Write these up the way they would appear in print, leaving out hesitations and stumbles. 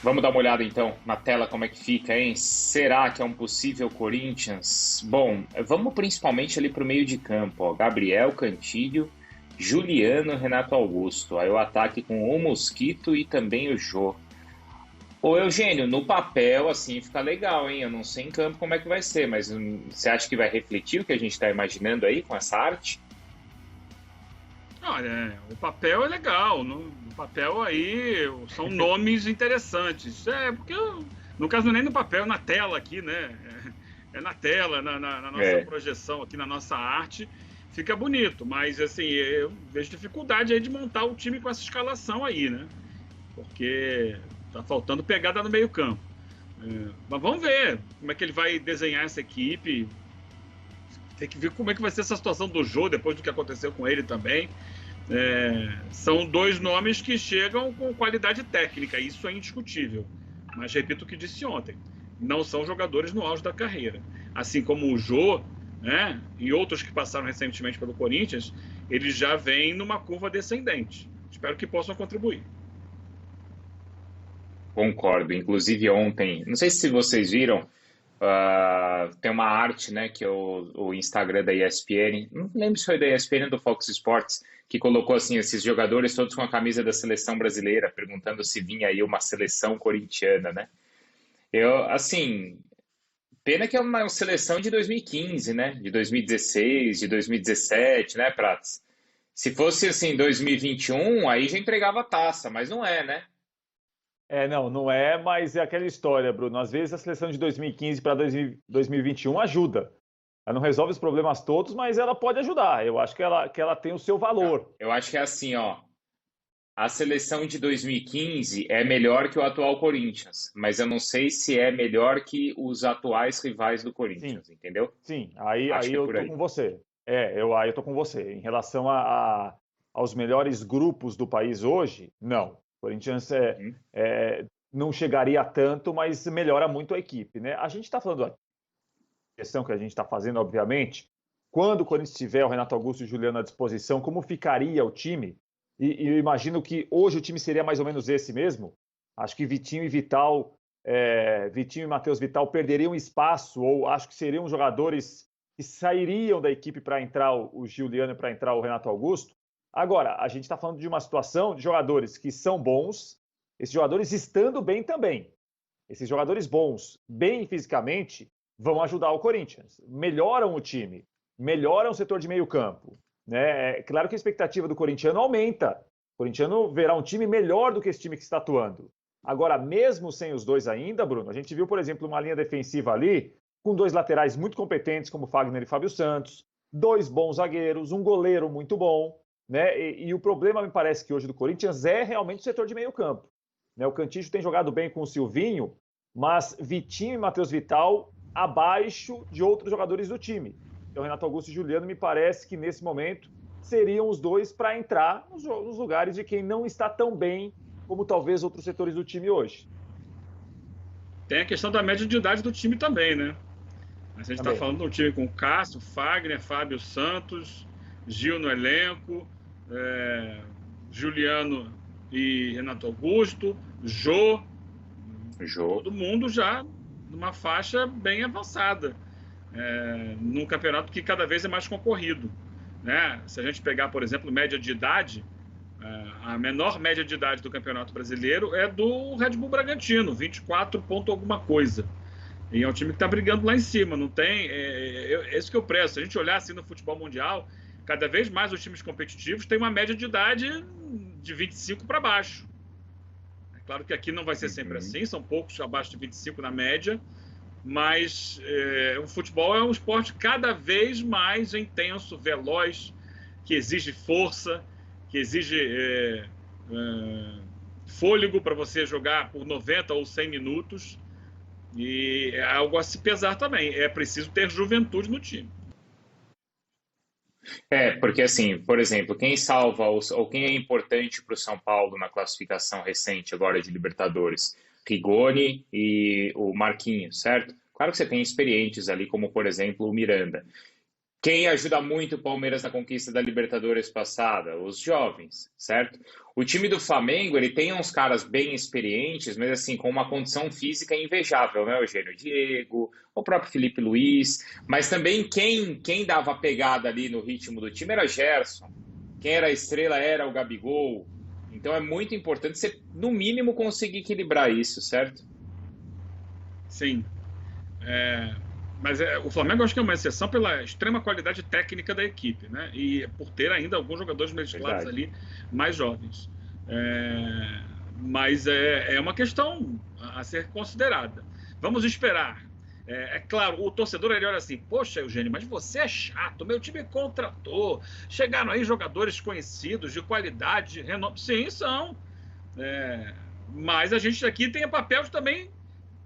Vamos dar uma olhada então na tela como é que fica, hein? Será que é um possível Corinthians? Bom, vamos principalmente ali para o meio de campo, ó. Gabriel Cantilho, Juliano, Renato Augusto. Aí o ataque com o Mosquito e também o Jô. Ô Eugênio, no papel assim fica legal, hein? Eu não sei em campo como é que vai ser, mas você acha que vai refletir o que a gente está imaginando aí com essa arte? Olha, o papel é legal, no papel aí são nomes interessantes. Porque no caso não é nem no papel, é na tela aqui, né? É na tela, na nossa É, projeção aqui, na nossa arte, fica bonito. Mas assim, eu vejo dificuldade aí de montar o time com essa escalação aí, né? Porque tá faltando pegada no meio-campo. Mas vamos ver como é que ele vai desenhar essa equipe. Tem que ver como é que vai ser essa situação do Jô depois do que aconteceu com ele também. São dois nomes que chegam com qualidade técnica, isso é indiscutível. Mas repito o que disse ontem: não são jogadores no auge da carreira. Assim como o Jô, né, e outros que passaram recentemente pelo Corinthians, eles já vêm numa curva descendente. Espero que possam contribuir. concordo. Inclusive ontem, não sei se vocês viram, tem uma arte, né, que é o Instagram da ESPN, não lembro se foi da ESPN ou do Fox Sports, que colocou assim esses jogadores todos com a camisa da seleção brasileira, perguntando se vinha aí uma seleção corintiana, né? Eu, assim, pena que é uma seleção de 2015, né? De 2016, de 2017, né, Prats? Se fosse assim 2021, aí já entregava a taça, mas não é, né? Não é, mas é aquela história, Bruno. Às vezes a seleção de 2015 para 2021 ajuda. Ela não resolve os problemas todos, mas ela pode ajudar. Eu acho que ela tem o seu valor. Eu acho que é assim, ó. A seleção de 2015 é melhor que o atual Corinthians, mas eu não sei se é melhor que os atuais rivais do Sim, Corinthians, entendeu? sim. Aí, Acho aí que é eu por tô aí. com você. Aí eu tô com você. Em relação aos melhores grupos do país hoje, não. O Corinthians Uhum. não chegaria a tanto, mas melhora muito a equipe, né? A gente está falando da questão que a gente está fazendo, obviamente. Quando o Corinthians tiver o Renato Augusto e o Juliano à disposição, como ficaria o time? E eu imagino que hoje o time seria mais ou menos esse mesmo. Acho que Vitinho e Vital, Vitinho e Matheus Vital perderiam espaço, ou acho que seriam jogadores que sairiam da equipe para entrar o Juliano e para entrar o Renato Augusto. Agora, a gente está falando de uma situação de jogadores que são bons, esses jogadores estando bem também. Esses jogadores bons, bem fisicamente, vão ajudar o Corinthians. Melhoram o time, melhoram o setor de meio campo. Né? É claro que a expectativa do corintiano aumenta. O corintiano verá um time melhor do que esse time que está atuando. Agora, mesmo sem os dois ainda, Bruno, a gente viu, por exemplo, uma linha defensiva ali, com dois laterais muito competentes, como Fagner e Fábio Santos, dois bons zagueiros, um goleiro muito bom. Né? E o problema, me parece que hoje do Corinthians é realmente o setor de meio campo. Né? O Cantillo tem jogado bem com o Silvinho, mas Vitinho e Matheus Vital abaixo de outros jogadores do time. Então, Renato Augusto e Juliano, me parece que nesse momento seriam os dois para entrar nos lugares de quem não está tão bem como talvez outros setores do time hoje. Tem a questão da média de idade do time também, né? A gente está Também. falando de um time com Cássio, Fagner, Fábio Santos, Gil no elenco, é, Juliano e Renato Augusto, Jô, Jô. todo mundo já numa faixa bem avançada, num campeonato que cada vez é mais concorrido. Né? Se a gente pegar, por exemplo, média de idade, a menor média de idade do Campeonato Brasileiro é do Red Bull Bragantino, 24 ponto alguma coisa. E é um time que está brigando lá em cima, não tem. É isso que eu prezo. Se a gente olhar assim no futebol mundial, cada vez mais os times competitivos têm uma média de idade de 25 para baixo. É claro que aqui não vai ser sempre Uhum. assim, são poucos abaixo de 25 na média, mas o futebol é um esporte cada vez mais intenso, veloz, que exige força, que exige fôlego para você jogar por 90 ou 100 minutos. E é algo a se pesar também. É preciso ter juventude no time. Porque assim, por exemplo, quem salva ou quem é importante para o São Paulo na classificação recente agora de Libertadores? Rigoni e o Marquinhos, certo? Claro que você tem experientes ali, como por exemplo o Miranda. Quem ajuda muito o Palmeiras na conquista da Libertadores passada? Os jovens, certo? O time do Flamengo, ele tem uns caras bem experientes, mas assim, com uma condição física invejável, né? O Eugênio Diego, o próprio Felipe Luiz, mas também quem dava pegada ali no ritmo do time era Gerson. Quem era a estrela era o Gabigol. Então é muito importante você, no mínimo, conseguir equilibrar isso, certo? Sim. Mas o Flamengo acho que é uma exceção pela extrema qualidade técnica da equipe, né? E por ter ainda alguns jogadores mesclados ali mais jovens. Mas é uma questão a ser considerada. Vamos esperar. É claro, o torcedor ele olha assim: poxa, Eugênio, mas você é chato, meu time contratou, chegaram aí jogadores conhecidos, de qualidade, renome. Sim, são. Mas a gente aqui tem o papel de também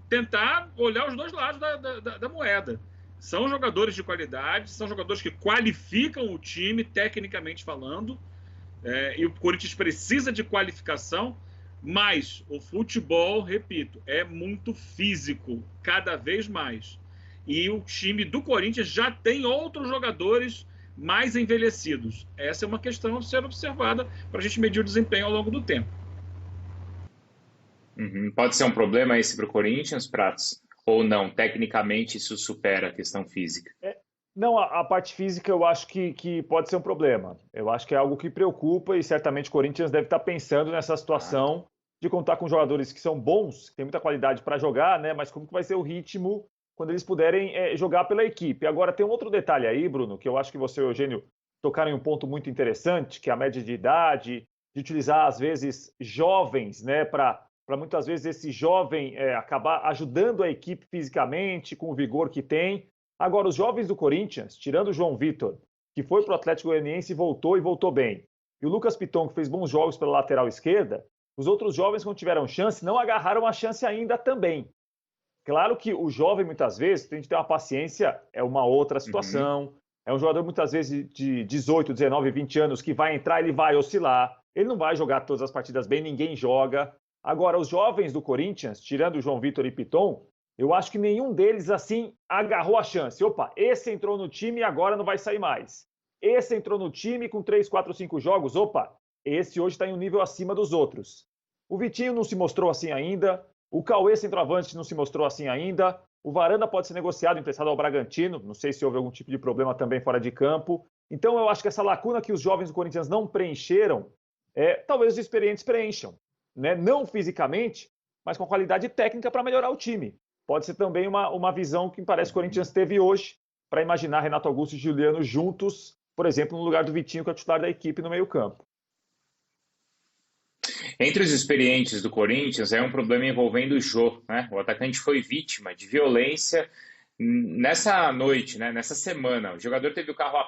tentar olhar os dois lados da moeda. São jogadores de qualidade, são jogadores que qualificam o time, tecnicamente falando, e o Corinthians precisa de qualificação, mas o futebol, repito, é muito físico, cada vez mais. E o time do Corinthians já tem outros jogadores mais envelhecidos. Essa é uma questão a ser observada para a gente medir o desempenho ao longo do tempo. Pode ser um problema esse para o Corinthians, Prats? Ou não? Tecnicamente isso supera a questão física? Não, a parte física eu acho que pode ser um problema. Eu acho que é algo que preocupa e certamente o Corinthians deve estar pensando nessa situação de contar com jogadores que são bons, que têm muita qualidade para jogar, né? Mas como que vai ser o ritmo quando eles puderem jogar pela equipe? Agora, tem um outro detalhe aí, Bruno, que eu acho que você e o Eugênio tocaram em um ponto muito interessante, que é a média de idade, de utilizar, às vezes, jovens, né, para muitas vezes esse jovem acabar ajudando a equipe fisicamente, com o vigor que tem. Agora, os jovens do Corinthians, tirando o João Vitor, que foi para o Atlético Goianiense e voltou bem, e o Lucas Piton, que fez bons jogos pela lateral esquerda, os outros jovens, quando tiveram chance, não agarraram a chance ainda também. Claro que o jovem, muitas vezes, tem que ter uma paciência, é uma outra situação. É um jogador, muitas vezes, de 18, 19, 20 anos, que vai entrar, ele vai oscilar. Ele não vai jogar todas as partidas bem, ninguém joga. Agora, os jovens do Corinthians, tirando o João Vitor e Piton, eu acho que nenhum deles, assim, agarrou a chance. Opa, esse entrou no time e agora não vai sair mais. Esse entrou no time com 3, 4, 5 jogos. Opa, esse hoje está em um nível acima dos outros. O Vitinho não se mostrou assim ainda. O Cauê, centroavante, não se mostrou assim ainda. O Varanda pode ser negociado, emprestado ao Bragantino. Não sei se houve algum tipo de problema também fora de campo. Então, eu acho que essa lacuna que os jovens do Corinthians não preencheram, talvez os experientes preencham. Né? Não fisicamente, mas com qualidade técnica para melhorar o time. Pode ser também uma visão que parece que o Corinthians teve hoje para imaginar Renato Augusto e Juliano juntos, por exemplo, no lugar do Vitinho, que é o titular da equipe no meio-campo. Entre os experientes do Corinthians, é um problema envolvendo o Jô, né? O atacante foi vítima de violência nessa noite, né? Nessa semana. O jogador teve o carro